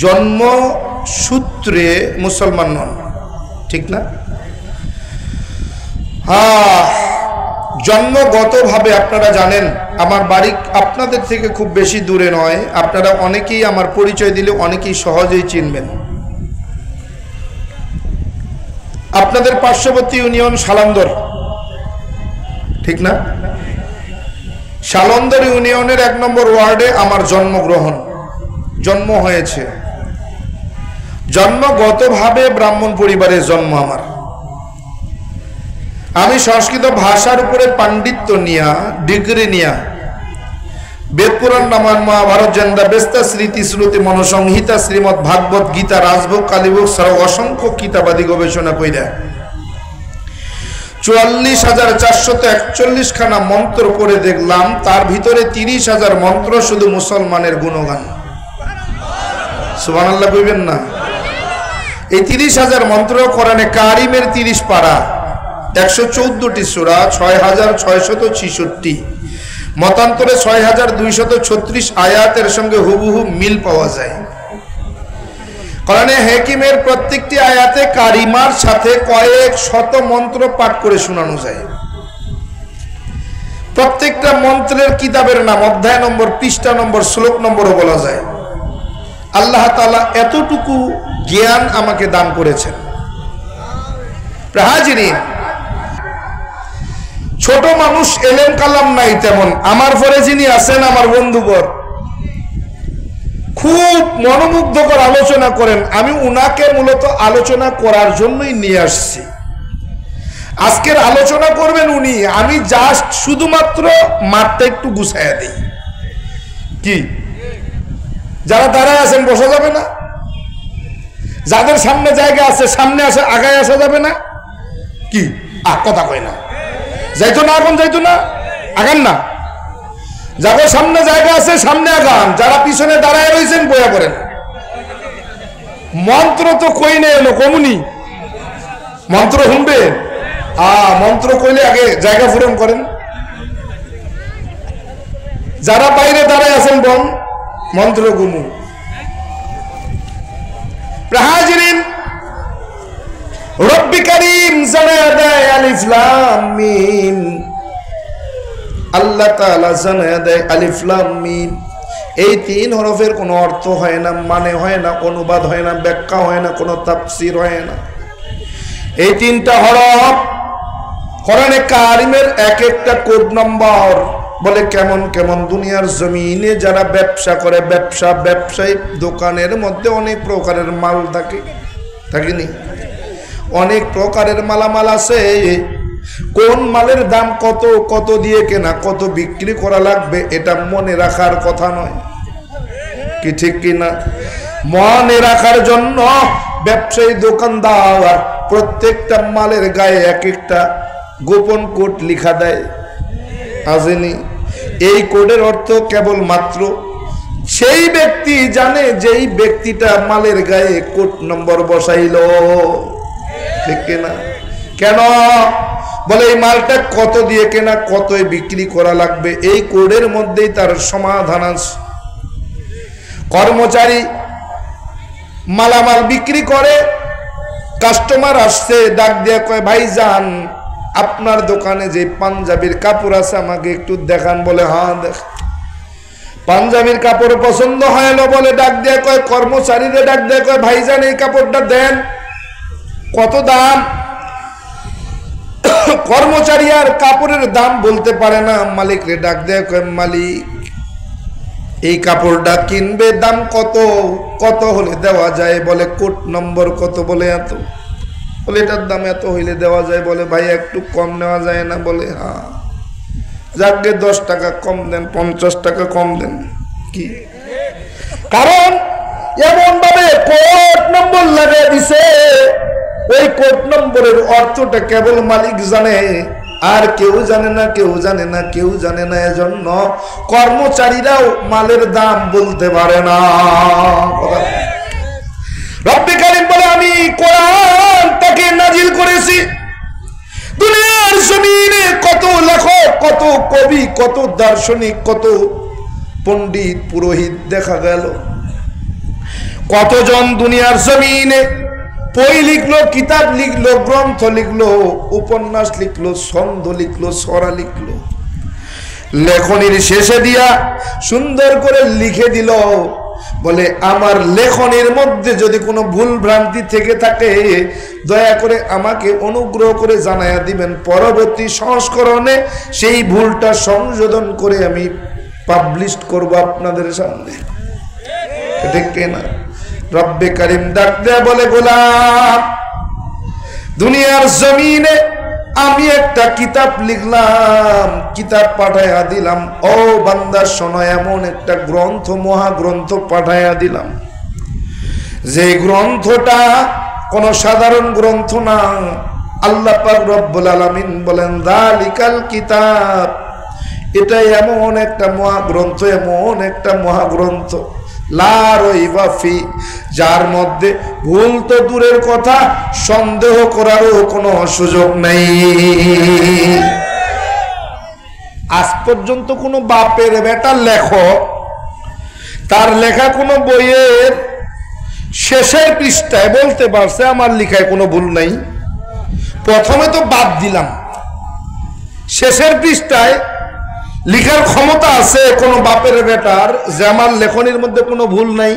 জন্মসূত্রে মুসলমান নন, ঠিক না? জন্মগতভাবে আপনারা জানেন আমার বাড়ি আপনাদের থেকে খুব বেশি দূরে নয়, আপনারা অনেকেই আমার পরিচয় দিলে অনেকেই সহজেই চিনবেন। আপনাদের পার্শ্ববর্তী ইউনিয়ন সালান্দর, ঠিক না? সালান্দর ইউনিয়নের 1 নম্বর ওয়ার্ডে আমার জন্ম হয়েছে। জন্মগতভাবে ব্রাহ্মণ পরিবারের জন্ম আমার। আমি সংস্কৃত ভাষার উপরে পাণ্ডিত্য নিয়া, ডিগ্রি নিয়া, বেদ পুরাণ রামায়ণ মহাভারত জেন্দা বেস্তা স্মৃতি শ্রুতি মনসংহিতা শ্রীমৎ ভাগবত গীতা রাজভোগ কালীভোগ ছাড়াও অসংখ্য কিতাবাদি গবেষণা কইরা 44,441 খানা মন্ত্র পড়ে দেখলাম, তার ভিতরে 30,000 মন্ত্র শুধু মুসলমানের গুণগান। সুবহানাল্লাহ কইবেন না? এই 30,000 মন্ত্র কোরআনে কারিমের 30 পারা, 114টি সূরা, 6,666, মতান্তরে 6,236 আয়াতের সঙ্গে হুবহু মিল পাওয়া যায়। কোরআনে হাকিমের প্রত্যেকটি আয়াতে কারিমার সাথে কয়েক শত মন্ত্র পাঠ করে শোনানো যায়। প্রত্যেকটা মন্ত্রের কিতাবের নাম, অধ্যায় নম্বর, পৃষ্ঠা নম্বর, শ্লোক নম্বরও বলা যায়। আল্লাহ তাআলা এতটুকু জ্ঞান আমাকে দান করেছেন। হাজিরিন, ছোট মানুষ এলেম কালাম নাই তেমন, আমার পরে যিনি আছেন আমার বন্ধুবর খুব মনোমুগ্ধকর আলোচনা করেন। আমি উনাকে মূলত আলোচনা করার জন্যই নিয়ে আসছি। আজকের আলোচনা করবেন উনি, আমি জাস্ট শুধুমাত্র মাঠটা একটু গুছাইয়া দিই। কি যারা দাঁড়ায় আছেন বসা যাবে না? যাদের সামনে জায়গা আছে সামনে আসে, আগায় আসা যাবে না? কি কথা কয় না? যাইতো না, এখন যাইতো না, আগান না। যাদের সামনে জায়গা আছে সামনে আগান, যারা পিছনে দাঁড়ায় রয়েছেন বয়া করেন। মন্ত্র তো কই না এলো কমুনি, মন্ত্র শুনবে? মন্ত্র কইলে আগে জায়গা পূরণ করেন। যারা বাইরে দাঁড়ায় আছেন বন মন্ত্র গুমু। হাজিরিন, রব্বি কারীম জানায়া দেয় আলিফ লাম মিম। আল্লাহ তাআলা জানায়া দেয় আলিফ লাম মিম। এই 3 হরফের কোনো অর্থ হয় না, মানে হয় না, অনুবাদ হয় না, ব্যাখ্যা হয় না, কোনো তাফসীর হয় না। এই 3টা হরফ কোরআনে কারিমের এক একটা কোড নম্বর। বলে কেমন কেমন দুনিয়ার জমিনে যারা ব্যবসা করে, ব্যবসায়ী দোকানের মধ্যে অনেক প্রকারের মাল থাকে, থাকেনি? অনেক প্রকারের মালামাল আছে। কোন মালের দাম কত, কত দিয়ে কেনা, কত বিক্রি করা লাগবে, এটা মনে রাখার কথা নয়। কি ঠিক কিনা? মনে রাখার জন্য ব্যবসায়ী দোকানদার প্রত্যেকটা মালের গায়ে এক একটা গোপন কোড লিখা দেয়, আসেনি? এই কোডের অর্থ কেবল মাত্র সেই ব্যক্তি জানে যেই ব্যক্তিটা মালের গায়ে কোড নম্বর বসাইল, ঠিক কিনা? কেন? বলে এই মালটা কত দিয়ে কেনা, কত বিক্রি করা লাগবে, এই কোডের মধ্যেই তার সমাধান আছে। কর্মচারী মালামাল বিক্রি করে, কাস্টমার আসছে, ডাক দিয়ে কয় ভাইজান আপনার দোকানে যে পাঞ্জাবির কাপড় আছে আমাকে একটু দেখান। বলে হ্যাঁ দেখ। পাঞ্জাবির কাপড় পছন্দ হয় না, বলে ডাক দিয়ে কয় কর্মচারীদের ডাক দিয়ে কয় ভাইজান এই কাপড়টা দেন, কত দাম? কর্মচারী আর কাপড়ের দাম বলতে পারে না, মালিক রে ডাক দিয়ে কয় মালিক এই কাপড়টা কিনবে, দাম কত, কত হলে দেওয়া যায়? বলে কোড নম্বর কত? বলে এত। বলে এটার দাম এত হইলে দেওয়া যায়। বলে ভাই একটু কম নেওয়া যায় না? বলে হ্যাঁ। যাকে 10 টাকা কম দেন, 50 টাকা কম দেন। কি কারণ? এমন ভাবে কোড নম্বর লাগিয়ে দিছে, ওই কোড নম্বরের অর্থটা কেবল মালিক জানে, আর কেউ জানে না, কেউ জানে না, কেউ জানে না। এজন্য কর্মচারীরাও মালের দাম বলতে পারে না। রব্বি কারীম বলে আমি কোরআনটাকে নাজিল করেছি। দুনিয়ার জমিনে কত লেখক, কত কবি, কত দার্শনিক, কত পণ্ডিত পুরোহিত দেখা গেল, কতজন দুনিয়ার জমিনে বই লিখলো, কিতাব লিখলো, গ্রন্থ লিখলো, উপন্যাস লিখলো, ছন্দ লিখলো, ছড়া লিখলো, লেখনির শেষে দিয়া সুন্দর করে লিখে দিল, বলে আমার লেখনির মধ্যে যদি কোনো ভুল ভ্রান্তি থেকে থাকে দয়া করে আমাকে অনুগ্রহ করে জানাইয়া দিবেন, পরবর্তী সংস্করণে সেই ভুলটা সংশোধন করে আমি পাবলিশ করব আপনাদের সামনে। ঠিক না? রব্বে কারিম ডাক দেয়া বলে, গোলাম দুনিয়ার জমিনে আমি একটা কিতাব লিখলাম, কিতাব পাঠাইয়া দিলাম, ও বান্দা শোনো, এমন একটা গ্রন্থ, মহাগ্রন্থ পাঠাইয়া দিলাম, যে গ্রন্থটা কোন সাধারণ গ্রন্থ না। আল্লাহ পাক রব্বুল আলামিন বলেন, যালিকাল কিতাব, এটা এমন একটা মহাগ্রন্থ, এমন একটা মহাগ্রন্থ, লা রাইবা ফি, যার মধ্যে ভুল তো দূরের কথা, সন্দেহ করারও কোনো সুযোগ নেই। আজ পর্যন্ত কোনো বাপের বেটা লেখক তার লেখা কোনো বইয়ের শেষের পৃষ্ঠায় বলতে পারছে আমার লেখায় কোনো ভুল নাই? প্রথমে তো বাদ দিলাম, শেষের পৃষ্ঠায় লিখার ক্ষমতা আছে কোন বাপের বেটার যে আমার লেখনির মধ্যে কোনো ভুল নাই?